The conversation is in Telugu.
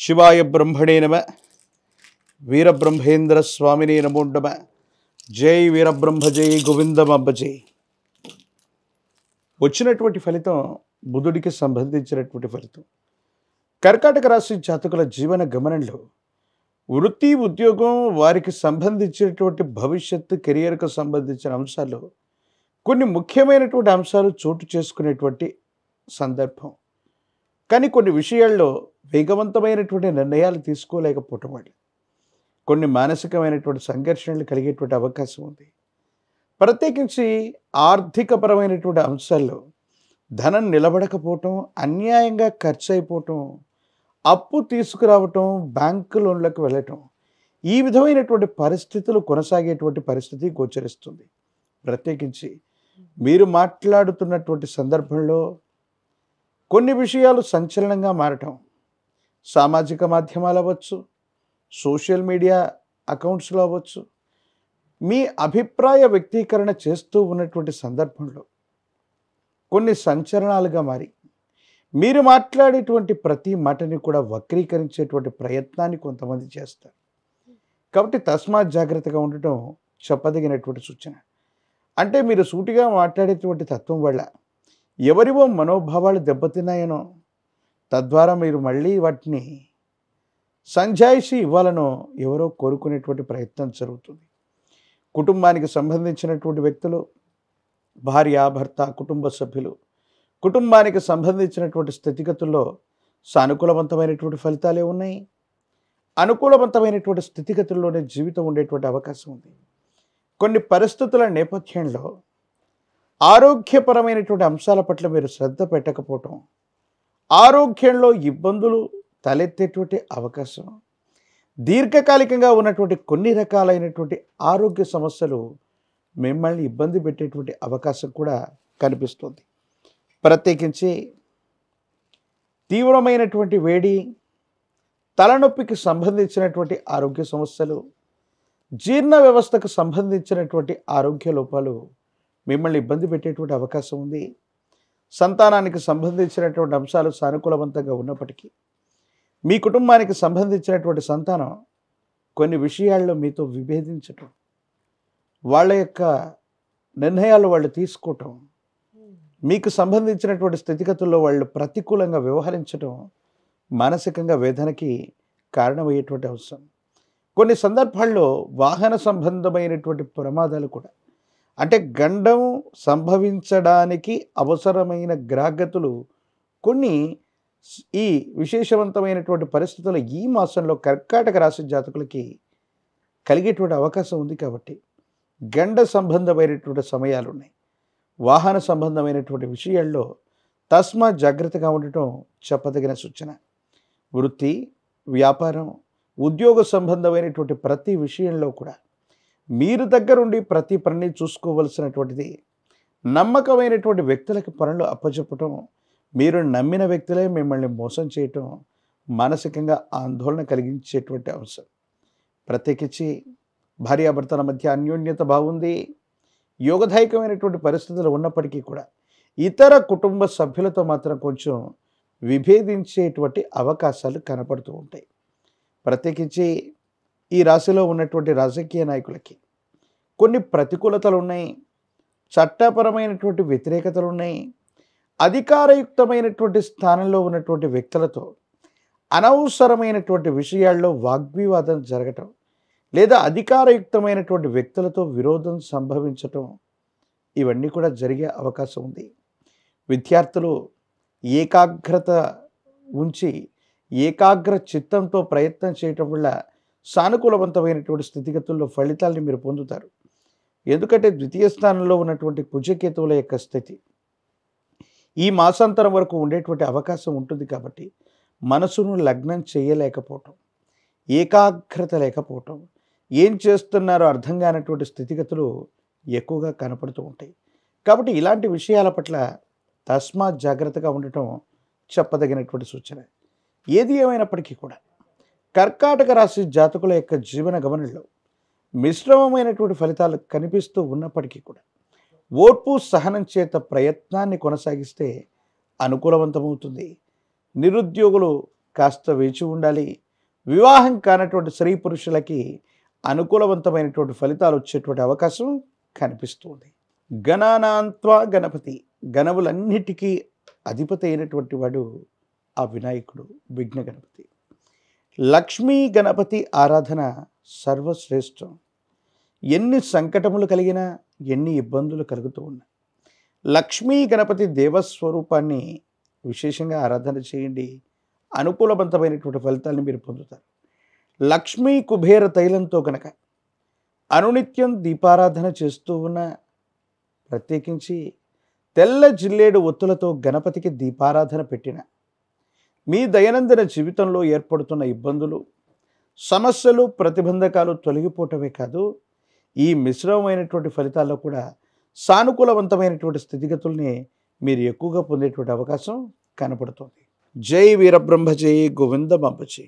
శివాయ బ్రహ్మణే నమ. వీరబ్రహ్మేంద్ర స్వామినే నమో నమ. జై వీరబ్రహ్మ జై గోవిందమబ్బ జై. వచ్చినటువంటి ఫలితం బుధుడికి సంబంధించినటువంటి ఫలితం. కర్కాటక రాశి జాతకుల జీవన గమనంలో వృత్తి ఉద్యోగం వారికి సంబంధించినటువంటి భవిష్యత్తు కెరియర్కు సంబంధించిన అంశాలు కొన్ని ముఖ్యమైనటువంటి అంశాలు చోటు చేసుకునేటువంటి సందర్భం. కానీ కొన్ని విషయాల్లో వేగవంతమైనటువంటి నిర్ణయాలు తీసుకోలేకపోవటం వల్ల కొన్ని మానసికమైనటువంటి సంఘర్షణలు కలిగేటువంటి అవకాశం ఉంది. ప్రత్యేకించి ఆర్థికపరమైనటువంటి అంశాల్లో ధనం నిలబడకపోవటం, అన్యాయంగా ఖర్చు అయిపోవటం, అప్పు తీసుకురావటం, బ్యాంకు లోన్లకు వెళ్ళటం, ఈ విధమైనటువంటి పరిస్థితులు కొనసాగేటువంటి పరిస్థితి గోచరిస్తుంది. ప్రత్యేకించి మీరు మాట్లాడుతున్నటువంటి సందర్భంలో కొన్ని విషయాలు సంచలనంగా మారటం, సామాజిక మాధ్యమాలు అవ్వచ్చు, సోషల్ మీడియా అకౌంట్స్లో అవ్వచ్చు, మీ అభిప్రాయ వ్యక్తీకరణ చేస్తూ ఉన్నటువంటి సందర్భంలో కొన్ని సంచలనాలుగా మారి మీరు మాట్లాడేటువంటి ప్రతి మాటని కూడా వక్రీకరించేటువంటి ప్రయత్నాన్ని కొంతమంది చేస్తారు. కాబట్టి తస్మాత్ జాగ్రత్తగా ఉండటం చెప్పదగినటువంటి సూచన. అంటే మీరు సూటిగా మాట్లాడేటువంటి తత్వం వల్ల ఎవరివో మనోభావాలు దెబ్బతిన్నాయనో, తద్వారా మీరు మళ్ళీ వాటిని సంజాయిషి ఇవ్వాలనో ఎవరో కోరుకునేటువంటి ప్రయత్నం జరుగుతుంది. కుటుంబానికి సంబంధించినటువంటి వ్యక్తులు, భార్య, భర్త, కుటుంబ సభ్యులు, కుటుంబానికి సంబంధించినటువంటి స్థితిగతుల్లో సానుకూలవంతమైనటువంటి ఫలితాలే ఉన్నాయి. అనుకూలవంతమైనటువంటి స్థితిగతుల్లోనే జీవితం ఉండేటువంటి అవకాశం ఉంది. కొన్ని పరిస్థితుల నేపథ్యంలో ఆరోగ్యపరమైనటువంటి అంశాల పట్ల మీరు శ్రద్ధ పెట్టకపోవటం, ఆరోగ్యంలో ఇబ్బందులు తలెత్తేటువంటి అవకాశం, దీర్ఘకాలికంగా ఉన్నటువంటి కొన్ని రకాలైనటువంటి ఆరోగ్య సమస్యలు మిమ్మల్ని ఇబ్బంది పెట్టేటువంటి అవకాశం కూడా కనిపిస్తుంది. ప్రత్యేకించి తీవ్రమైనటువంటి వేడి, తలనొప్పికి సంబంధించినటువంటి ఆరోగ్య సమస్యలు, జీర్ణ వ్యవస్థకు సంబంధించినటువంటి ఆరోగ్య లోపాలు మిమ్మల్ని ఇబ్బంది పెట్టేటువంటి అవకాశం ఉంది. సంతానానికి సంబంధించినటువంటి అంశాలు సానుకూలవంతంగా ఉన్నప్పటికీ మీ కుటుంబానికి సంబంధించినటువంటి సంతానం కొన్ని విషయాల్లో మీతో విభేదించటం, వాళ్ళ యొక్క నిర్ణయాలు వాళ్ళు తీసుకోవటం, మీకు సంబంధించినటువంటి స్థితిగతుల్లో వాళ్ళు ప్రతికూలంగా వ్యవహరించడం మానసికంగా వేదనకి కారణమయ్యేటువంటి అవసరం. కొన్ని సందర్భాల్లో వాహన సంబంధమైనటువంటి ప్రమాదాలు కూడా, అంటే గండం సంభవించడానికి అవసరమైన గ్రాహ్యతలు కొన్ని ఈ విశేషవంతమైనటువంటి పరిస్థితుల్లో ఈ మాసంలో కర్కాటక రాశి జాతకులకి కలిగేటువంటి అవకాశం ఉంది. కాబట్టి గండ సంబంధమైనటువంటి సమయాలు ఉన్నాయి. వాహన సంబంధమైనటువంటి విషయాల్లో తస్మాత్ జాగ్రత్తగా ఉండటం చెప్పదగిన సూచన. వృత్తి, వ్యాపారం, ఉద్యోగ సంబంధమైనటువంటి ప్రతి విషయంలో కూడా మీరు దగ్గరుండి ప్రతి పనిని చూసుకోవలసినటువంటిది. నమ్మకమైనటువంటి వ్యక్తులకి పనులు అప్పచెప్పటం, మీరు నమ్మిన వ్యక్తులే మిమ్మల్ని మోసం చేయటం మానసికంగా ఆందోళన కలిగించేటువంటి అంశం. ప్రత్యేకించి భార్యాభర్తల మధ్య అన్యోన్యత బాగుంది, యోగదాయకమైనటువంటి పరిస్థితులు ఉన్నప్పటికీ కూడా ఇతర కుటుంబ సభ్యులతో మాత్రం కొంచెం విభేదించేటువంటి అవకాశాలు కనపడుతూ ఉంటాయి. ప్రత్యేకించి ఈ రాశిలో ఉన్నటువంటి రాజకీయ నాయకులకి కొన్ని ప్రతికూలతలు ఉన్నాయి, చట్టపరమైనటువంటి వ్యతిరేకతలు ఉన్నాయి. అధికారయుక్తమైనటువంటి స్థానంలో ఉన్నటువంటి వ్యక్తులతో అనవసరమైనటువంటి విషయాల్లో వాగ్వివాదం జరగటం, లేదా అధికారయుక్తమైనటువంటి వ్యక్తులతో విరోధం సంభవించటం, ఇవన్నీ కూడా జరిగే అవకాశం ఉంది. విద్యార్థులు ఏకాగ్రత ఉంచి ఏకాగ్ర చిత్తంతో ప్రయత్నం చేయటం వల్ల సానుకూలవంతమైనటువంటి స్థితిగతుల్లో ఫలితాలని మీరు పొందుతారు. ఎందుకంటే ద్వితీయ స్థానంలో ఉన్నటువంటి కుజకేతువుల యొక్క స్థితి ఈ మాసాంతరం వరకు ఉండేటువంటి అవకాశం ఉంటుంది. కాబట్టి మనసును లగ్నం చేయలేకపోవటం, ఏకాగ్రత లేకపోవటం, ఏం చేస్తున్నారో అర్థం కానటువంటి స్థితిగతులు ఎక్కువగా కనపడుతూ ఉంటాయి. కాబట్టి ఇలాంటి విషయాల పట్ల తస్మాత్ జాగ్రత్తగా ఉండటం చెప్పదగినటువంటి సూచన. ఏది ఏమైనప్పటికీ కూడా కర్కాటక రాశి జాతకుల యొక్క జీవన గమనంలో మిశ్రమమైనటువంటి ఫలితాలు కనిపిస్తూ ఉన్నప్పటికీ కూడా ఓర్పు సహనం చేత ప్రయత్నాన్ని కొనసాగిస్తే అనుకూలవంతమవుతుంది. నిరుద్యోగులు కాస్త వేచి ఉండాలి. వివాహం కానటువంటి స్త్రీ పురుషులకి అనుకూలవంతమైనటువంటి ఫలితాలు వచ్చేటువంటి అవకాశం కనిపిస్తుంది. గణానాంత్వా గణపతి, గణములన్నిటికీ అధిపతి అయినటువంటి వాడు ఆ వినాయకుడు, విఘ్న గణపతి. లక్ష్మీ గణపతి ఆరాధన సర్వశ్రేష్టం. ఎన్ని సంకటములు కలిగినా, ఎన్ని ఇబ్బందులు కలుగుతూ ఉన్నా లక్ష్మీ గణపతి దేవస్వరూపాన్ని విశేషంగా ఆరాధన చేయండి. అనుకూలవంతమైనటువంటి ఫలితాలను మీరు పొందుతారు. లక్ష్మీ కుబేర తైలంతో గనక అనునిత్యం దీపారాధన చేస్తూ ఉన్న, ప్రత్యేకించి తెల్ల జిల్లేడు ఒత్తులతో గణపతికి దీపారాధన పెట్టిన, మీ దైనందిన జీవితంలో ఏర్పడుతున్న ఇబ్బందులు, సమస్యలు, ప్రతిబంధకాలు తొలగిపోవటమే కాదు, ఈ మిశ్రమమైనటువంటి ఫలితాల్లో కూడా సానుకూలవంతమైనటువంటి స్థితిగతుల్ని మీరు ఎక్కువగా పొందేటువంటి అవకాశం కనపడుతుంది. జై వీరబ్రహ్మ జై గోవిందమంబ జై.